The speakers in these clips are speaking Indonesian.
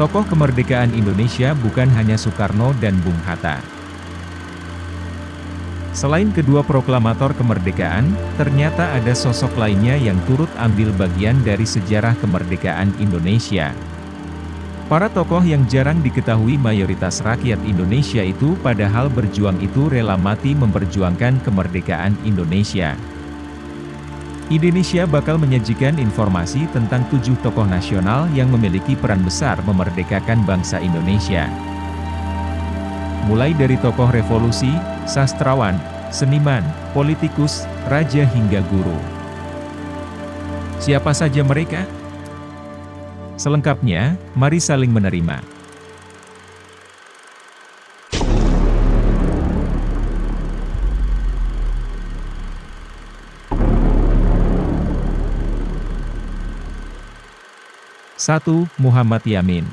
Tokoh kemerdekaan Indonesia bukan hanya Soekarno dan Bung Hatta. Selain kedua proklamator kemerdekaan, ternyata ada sosok lainnya yang turut ambil bagian dari sejarah kemerdekaan Indonesia. Para tokoh yang jarang diketahui mayoritas rakyat Indonesia itu padahal berjuang itu rela mati memperjuangkan kemerdekaan Indonesia. Indonesia bakal menyajikan informasi tentang 7 tokoh nasional yang memiliki peran besar memerdekakan bangsa Indonesia. Mulai dari tokoh revolusi, sastrawan, seniman, politikus, raja hingga guru. Siapa saja mereka? Selengkapnya, mari saling menerima. Satu, Muhammad Yamin.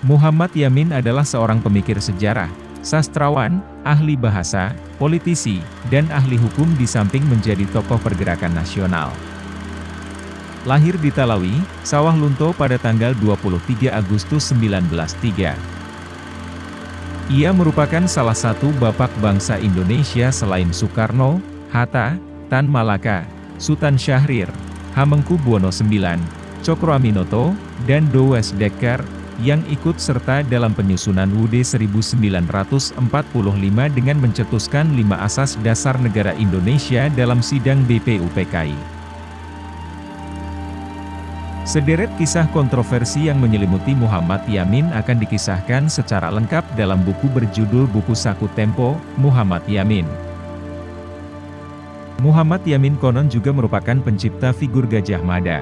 Muhammad Yamin adalah seorang pemikir sejarah, sastrawan, ahli bahasa, politisi, dan ahli hukum di samping menjadi tokoh pergerakan nasional. Lahir di Talawi, Sawah Lunto pada tanggal 23 Agustus 1903. Ia merupakan salah satu bapak bangsa Indonesia selain Soekarno, Hatta, Tan Malaka, Sultan Syahrir, Hamengkubuwono IX, Cokroaminoto, dan Dowes Dekker, yang ikut serta dalam penyusunan UUD 1945 dengan mencetuskan 5 asas dasar negara Indonesia dalam sidang BPUPKI. Sederet kisah kontroversi yang menyelimuti Muhammad Yamin akan dikisahkan secara lengkap dalam buku berjudul Buku Saku Tempo, Muhammad Yamin. Muhammad Yamin konon juga merupakan pencipta figur Gajah Mada.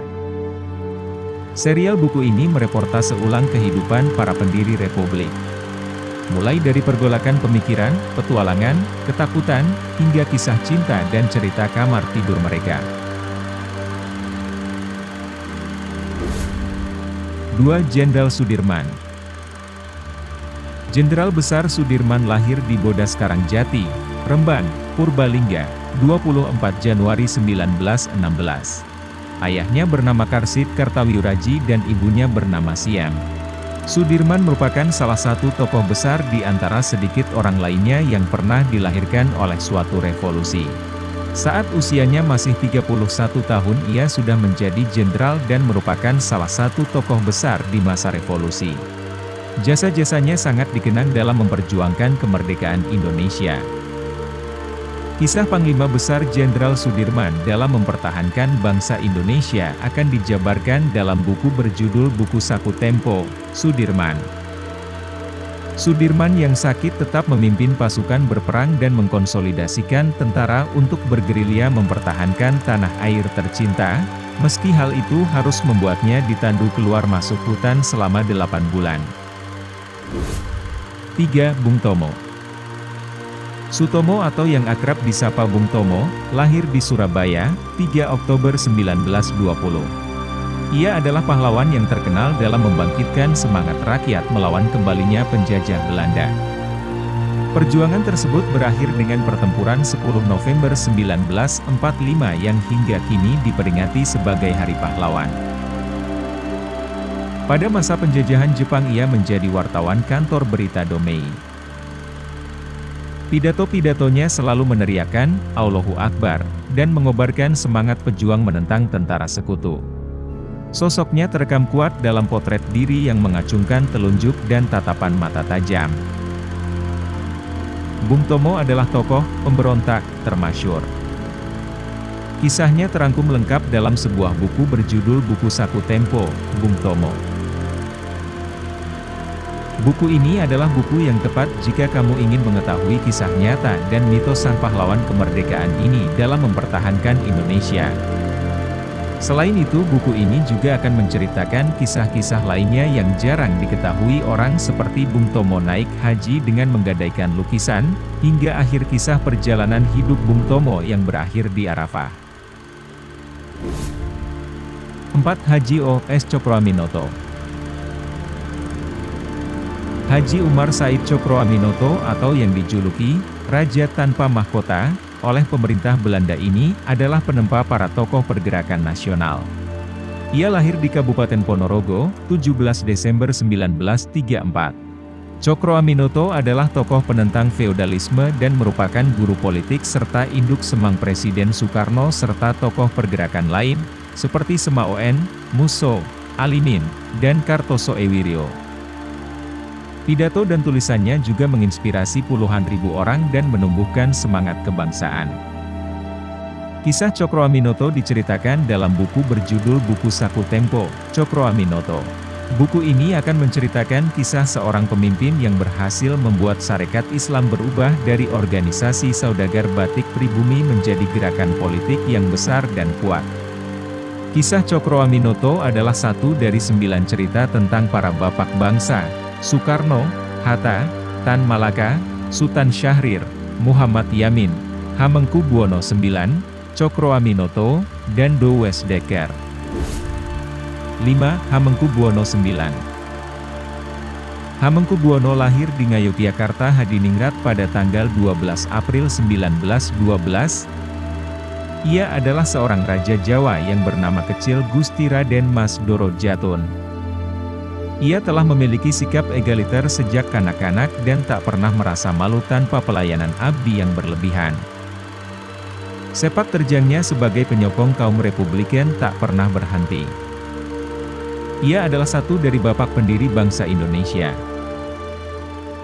Serial buku ini mereportase ulang kehidupan para pendiri Republik. Mulai dari pergolakan pemikiran, petualangan, ketakutan, hingga kisah cinta dan cerita kamar tidur mereka. 2. Jenderal Sudirman. Jenderal Besar Sudirman lahir di Bodas Karangjati, Rembang, Purbalingga, 24 Januari 1916. Ayahnya bernama Karsid Kartawiraji dan ibunya bernama Siam. Sudirman merupakan salah satu tokoh besar di antara sedikit orang lainnya yang pernah dilahirkan oleh suatu revolusi. Saat usianya masih 31 tahun ia sudah menjadi jenderal dan merupakan salah satu tokoh besar di masa revolusi. Jasa-jasanya sangat dikenang dalam memperjuangkan kemerdekaan Indonesia. Kisah Panglima Besar Jenderal Sudirman dalam mempertahankan bangsa Indonesia akan dijabarkan dalam buku berjudul Buku Saku Tempo, Sudirman. Sudirman yang sakit tetap memimpin pasukan berperang dan mengkonsolidasikan tentara untuk bergerilya mempertahankan tanah air tercinta, meski hal itu harus membuatnya ditandu keluar masuk hutan selama 8 bulan. 3. Bung Tomo. Sutomo atau yang akrab disapa Bung Tomo, lahir di Surabaya, 3 Oktober 1920. Ia adalah pahlawan yang terkenal dalam membangkitkan semangat rakyat melawan kembalinya penjajah Belanda. Perjuangan tersebut berakhir dengan pertempuran 10 November 1945 yang hingga kini diperingati sebagai Hari Pahlawan. Pada masa penjajahan Jepang ia menjadi wartawan kantor berita Domei. Pidato-pidatonya selalu meneriakan, Allahu Akbar, dan mengobarkan semangat pejuang menentang tentara sekutu. Sosoknya terekam kuat dalam potret diri yang mengacungkan telunjuk dan tatapan mata tajam. Bung Tomo adalah tokoh, pemberontak, termasyhur. Kisahnya terangkum lengkap dalam sebuah buku berjudul Buku Saku Tempo, Bung Tomo. Buku ini adalah buku yang tepat jika kamu ingin mengetahui kisah nyata dan mitos sang pahlawan kemerdekaan ini dalam mempertahankan Indonesia. Selain itu, buku ini juga akan menceritakan kisah-kisah lainnya yang jarang diketahui orang seperti Bung Tomo naik haji dengan menggadaikan lukisan, hingga akhir kisah perjalanan hidup Bung Tomo yang berakhir di Arafah. 4. Haji O.S. Cokroaminoto. Haji Umar Said Cokroaminoto atau yang dijuluki Raja Tanpa Mahkota oleh pemerintah Belanda ini adalah penempa para tokoh pergerakan nasional. Ia lahir di Kabupaten Ponorogo, 17 Desember 1934. Cokroaminoto adalah tokoh penentang feodalisme dan merupakan guru politik serta induk semang Presiden Soekarno serta tokoh pergerakan lain, seperti Semaoen, Musso, Alimin, dan Kartoso Ewiryo. Pidato dan tulisannya juga menginspirasi puluhan ribu orang dan menumbuhkan semangat kebangsaan. Kisah Cokroaminoto diceritakan dalam buku berjudul Buku Saku Tempo, Cokroaminoto. Buku ini akan menceritakan kisah seorang pemimpin yang berhasil membuat Sarekat Islam berubah dari organisasi saudagar batik pribumi menjadi gerakan politik yang besar dan kuat. Kisah Cokroaminoto adalah satu dari 9 cerita tentang para bapak bangsa, Soekarno, Hatta, Tan Malaka, Sultan Syahrir, Muhammad Yamin, Hamengkubuwono IX, Cokroaminoto, dan Douwes Dekker. 5. Hamengkubuwono IX. Hamengkubuwono lahir di Ngayogyakarta Hadiningrat pada tanggal 12 April 1912. Ia adalah seorang raja Jawa yang bernama kecil Gusti Raden Mas Doro Jatun. Ia telah memiliki sikap egaliter sejak kanak-kanak dan tak pernah merasa malu tanpa pelayanan abdi yang berlebihan. Sepak terjangnya sebagai penyokong kaum Republikan tak pernah berhenti. Ia adalah satu dari bapak pendiri bangsa Indonesia.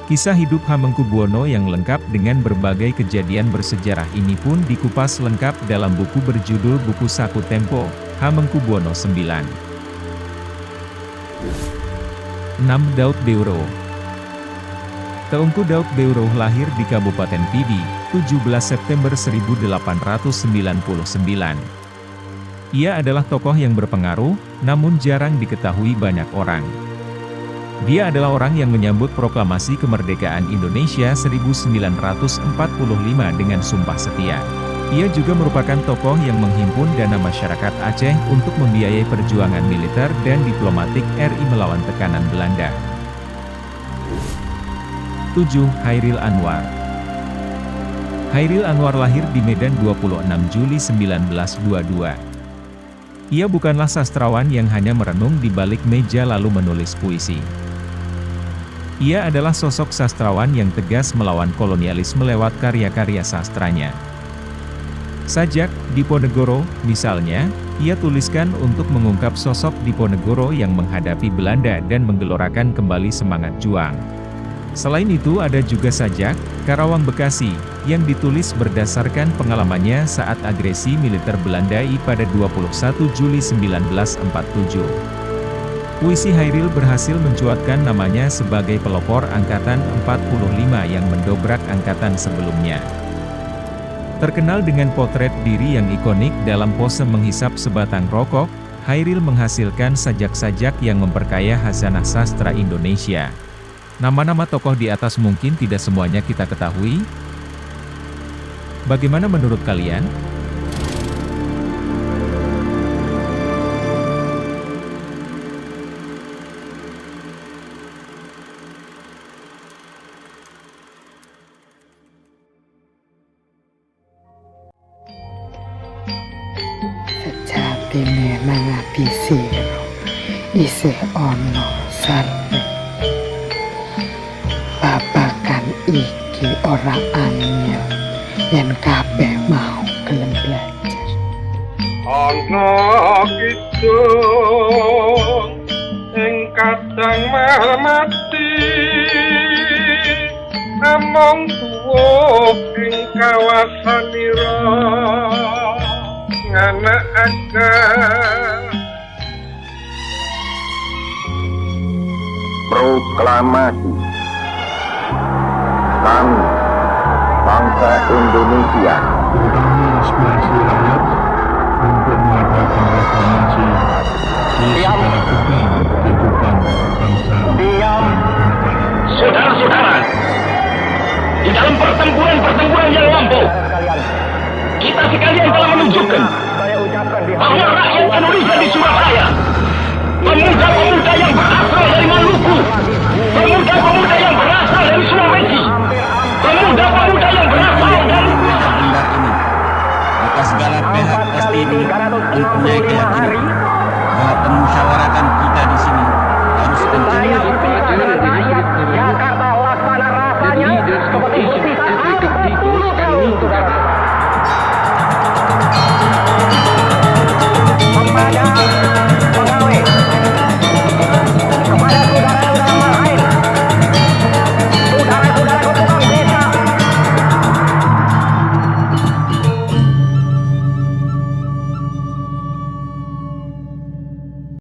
Kisah hidup Hamengkubuwono yang lengkap dengan berbagai kejadian bersejarah ini pun dikupas lengkap dalam buku berjudul Buku Saku Tempo, Hamengkubuwono IX. 6. Daud Beuro. Teungku Daud Beuro lahir di Kabupaten Pidi, 17 September 1899. Ia adalah tokoh yang berpengaruh, namun jarang diketahui banyak orang. Dia adalah orang yang menyambut proklamasi kemerdekaan Indonesia 1945 dengan sumpah setia. Ia juga merupakan tokoh yang menghimpun dana masyarakat Aceh untuk membiayai perjuangan militer dan diplomatik RI melawan tekanan Belanda. 7. Hairil Anwar. Hairil Anwar lahir di Medan 26 Juli 1922. Ia bukanlah sastrawan yang hanya merenung di balik meja lalu menulis puisi. Ia adalah sosok sastrawan yang tegas melawan kolonialisme lewat karya-karya sastranya. Sajak, Diponegoro, misalnya, ia tuliskan untuk mengungkap sosok Diponegoro yang menghadapi Belanda dan menggelorakan kembali semangat juang. Selain itu ada juga Sajak, Karawang Bekasi, yang ditulis berdasarkan pengalamannya saat agresi militer Belanda pada 21 Juli 1947. Puisi Hairil berhasil mencuatkan namanya sebagai pelopor Angkatan 45 yang mendobrak angkatan sebelumnya. Terkenal dengan potret diri yang ikonik dalam pose menghisap sebatang rokok, Hairil menghasilkan sajak-sajak yang memperkaya khazanah sastra Indonesia. Nama-nama tokoh di atas mungkin tidak semuanya kita ketahui. Bagaimana menurut kalian? Sejatine mangabisi isih ana sarep. Babakan iki ora angel yen kabeh mau gelem belajar. Ana kidung ing kadang mati, among tuwa ing kawasanira nganakaken proklamasi kami bangsa Indonesia terutama aspirasi rakyat untuk mengadakan reformasi di segala bidang kehidupan bangsa dan negara. Saudara-saudara, di dalam pertempuran yang lampau, kita sekalian telah menunjukkan bahwa rakyat Indonesia di Surabaya, pemuda-pemuda yang berasal dari Maluku, pemuda-pemuda yang berasal dari Sulawesi, pemuda-pemuda yang berasal dari maka segala pihak pasti mempunyai keyakinan